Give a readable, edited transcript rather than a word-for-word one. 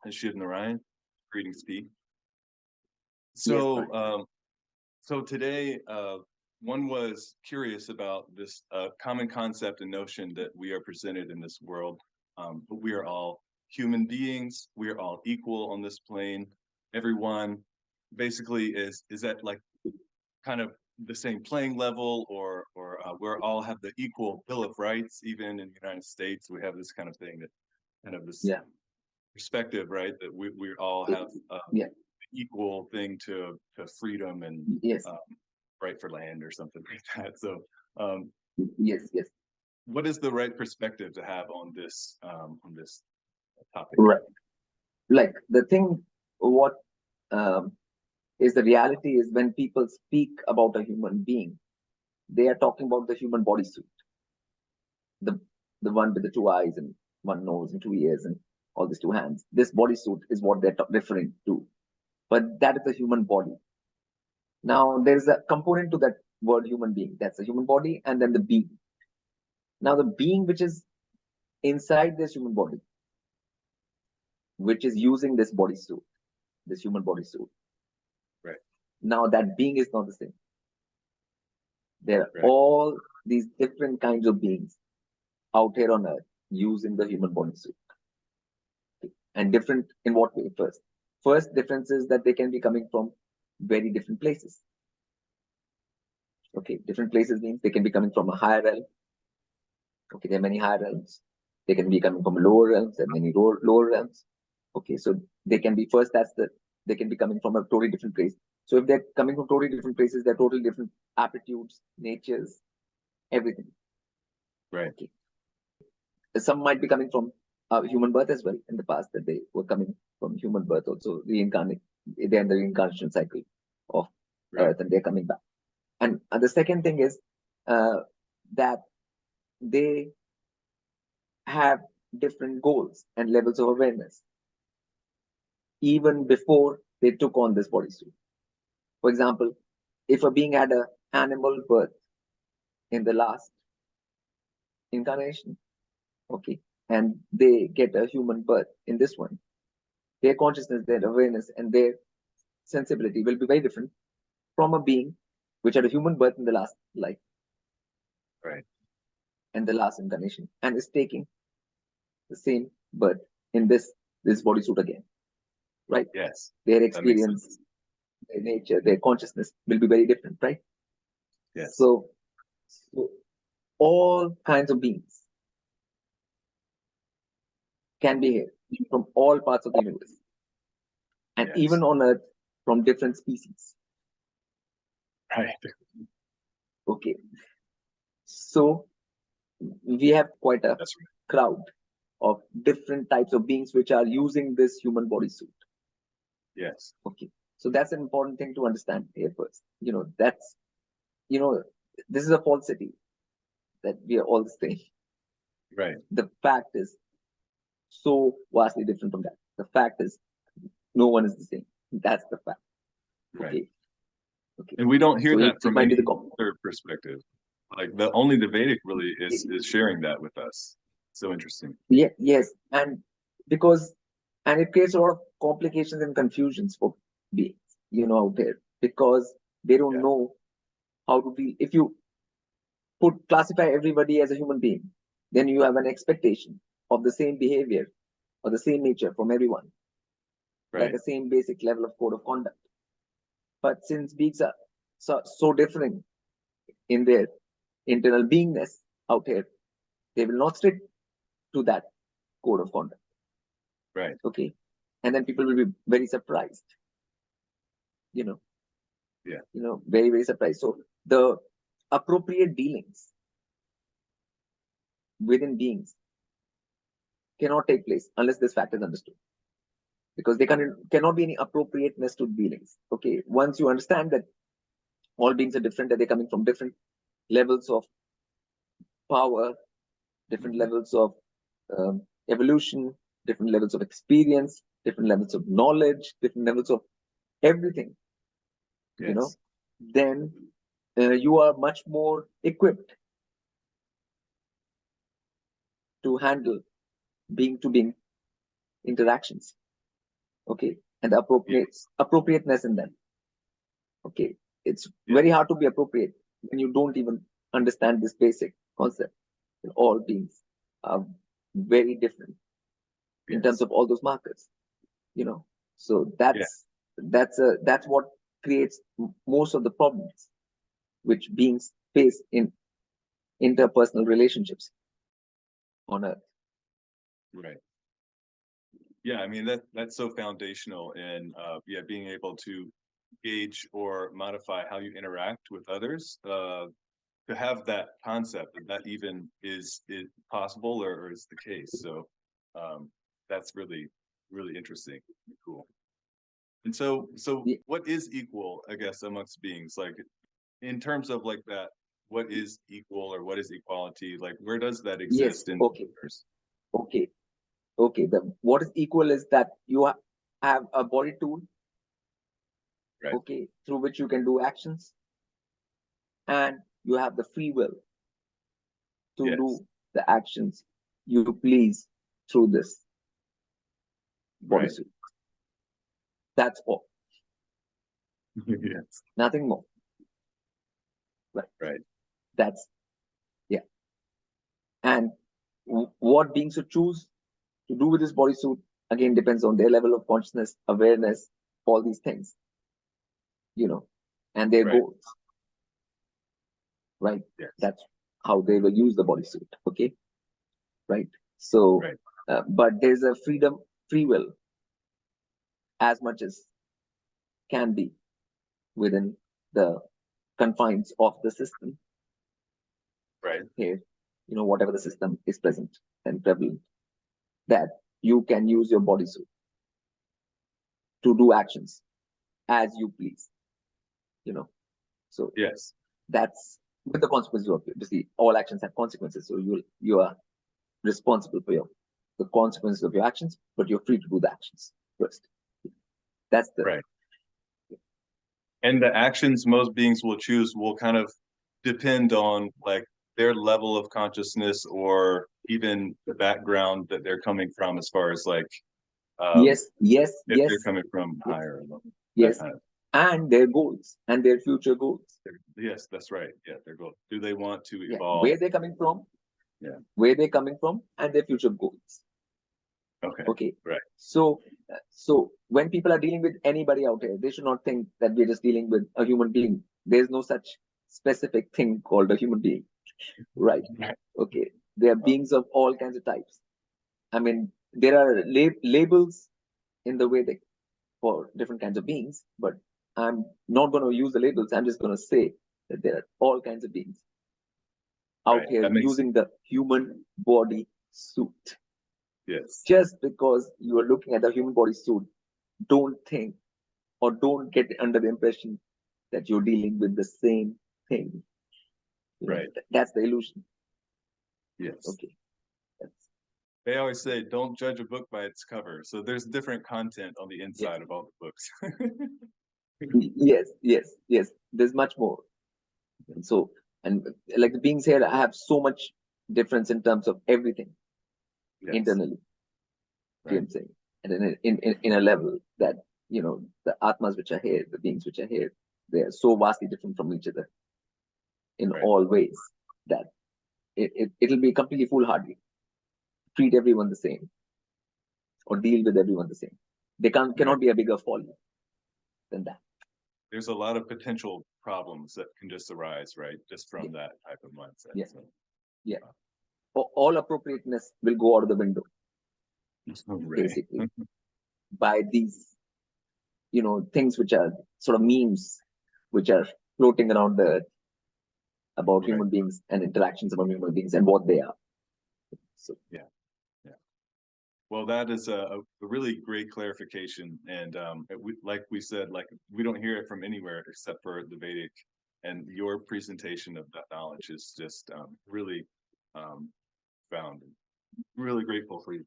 Hashiv Narayan, greetings, Pete. Yes, So, fine. so today, one was curious about this common concept and notion that we are presented in this world, but we are all human beings. We are all equal on this plane. Everyone basically is at like kind of the same playing level, or we're all have the equal Bill of Rights. Even in the United States, we have this kind of thing that kind of this Yeah. perspective, right? That we all It, have yeah. equal thing to freedom and Yes. um, right for land or something like that. So, um, Yes. Yes. what is the right perspective to have on this topic? Right. Like the thing, what um, is the reality is when people speak about a human being, they are talking about the human bodysuit, the the one with the two eyes and one nose and two ears and all these two hands. This bodysuit is what they're referring to, but that is the human body. Now there is a component to that word human being. That's the human body, and then the being. Now the being which is inside this human body, which is using this bodysuit, this human bodysuit. Right, Now that being is not the same. There are right, all these different kinds of beings out here on earth using the human bodysuit. Okay? And different in what way? First difference is that they can be coming from very different places. Okay, different places means they can be coming from a higher realm. Okay, there are many higher realms. They can be coming from lower realms. There are many lower realms. Okay, so they can be first. They can be coming from a totally different place. So if they're coming from totally different places, they're totally different aptitudes, natures, everything. right. Okay, some might be coming from human birth as well in the past, that they were coming from human birth also reincarnate. They're in the reincarnation cycle of Right. earth and they're coming back. And the second thing is that they have different goals and levels of awareness even before they took on this bodysuit. For example, if a being had an animal birth in the last incarnation, okay, and they get a human birth in this one, their consciousness, their awareness, and their sensibility will be very different from a being which had a human birth in the last life Right. and the last incarnation and is taking the same birth in this bodysuit again, right? Yes, Their that makes experience, sense. their nature, their consciousness will be very different, right? Yes, So all kinds of beings can be here from all parts of the universe and yes, even on Earth from different species. right. Okay, so we have quite a That's crowd of different types of beings which are using this human bodysuit. right. Yes, Okay, so that's an important thing to understand here first. That's this is a falsity that we are all the same. right, The fact is so vastly different from that. The fact is no one is the same. That's the fact. right. Okay, okay. And we don't hear So that it from might be any the common. other perspective. Like the only the Vedic really is sharing that with us. So interesting. Yeah, yes, and because it creates a lot of complications and confusions for beings, out there because they don't Yeah. know how to be. If you classify everybody as a human being, then you have an expectation of the same behavior or the same nature from everyone, like Right. a same basic level of code of conduct. But since beings are so different in their internal beingness out here, they will not stick to that code of conduct. Right. Okay, and then people will be very surprised. You know, Yeah. very very surprised. So the appropriate dealings within beings cannot take place unless this fact is understood, because there cannot be any appropriateness to dealings. Okay, once you understand that all beings are different, that they're coming from different levels of power, different levels of evolution, different levels of experience, different levels of knowledge, different levels of everything, you know Yes. then you are much more equipped to handle being to being interactions. okay, and the appropriateness in them. Okay, it's Yeah. very hard to be appropriate when you don't even understand this basic concept. All beings are very different in terms Yes. of all those markers, you know. So Yeah. that's what creates most of the problems which beings face in interpersonal relationships on Earth. Right. Yeah, I mean that's so foundational in yeah, being able to gauge or modify how you interact with others. To have that concept that even is possible or is the case. So that's really interesting, cool. And so Ye- what is equal, I guess, amongst beings? Like in terms of like that, what is equal or what is equality? Like where does that Yes, exist in okay, others? okay, okay. The what is equal is that you have a body tool, Right. okay, through which you can do actions, and you have the free will to do Yes. the actions you please through this Right. bodysuit. That's all, Yes. nothing more. Right. Right. That's, yeah. And what beings should choose to do with this bodysuit again depends on their level of consciousness, awareness, all these things, you know, and their Right. goals. Right. Yes. That's how they will use the bodysuit. Okay. Right. So, Right. but there's a free will as much as can be within the confines of the system Right. here, whatever the system is present and prevalent, that you can use your bodysuit to do actions as you please, you know. So Yes. that's with the consequences of it. Obviously, all actions have consequences. So you are responsible for the consequences of your actions, but you're free to do the actions first. That's the Right. And the actions most beings will choose will kind of depend on like their level of consciousness or even the background that they're coming from as far as like yes, yes, if yes, they're coming from yes, higher level, that yes, kind of and their goals and their future goals. yes, that's right. Yeah, their goal. Do they want to Yeah, evolve? yeah, where they're coming from, and their future goals. Okay. Okay, Right. so when people are dealing with anybody out here, they should not think that we're just dealing with a human being. There's no such specific thing called a human being, right? Right. Okay, there are beings of all kinds of types. I mean, there are labels in the Vedic for different kinds of beings, but I'm not going to use the labels. I'm just going to say that there are all kinds of beings out Right. here That makes using the human body suit. yes. Just because you are looking at the human body suit, don't think or don't get under the impression that you're dealing with the same thing. Right. That's the illusion. Yes. Okay. That's, They always say don't judge a book by its cover. So there's different content on the yes. inside of all the books. Yes, yes, yes. There's much more. And so, and like the beings here have so much difference in terms of everything Yes. internally. Right. I'm saying, and in a level that the atmas which are here, the beings which are here, they are so vastly different from each other in Right. all ways that it'll be completely foolhardy to treat everyone the same or deal with everyone the same. They cannot Right. be a bigger fault than that. There's a lot of potential problems that can just arise, right? Just from Yeah, that type of mindset. yeah, So, yeah. All appropriateness will go out of the window right. basically by these things which are sort of memes which are floating around the earth about Right. human beings and interactions among human beings and what they are. So Yeah. Yeah. Well, that is a really great clarification. And like we said, like we don't hear it from anywhere except for the Vedic. And your presentation of that knowledge is just really um, found. Really grateful for you.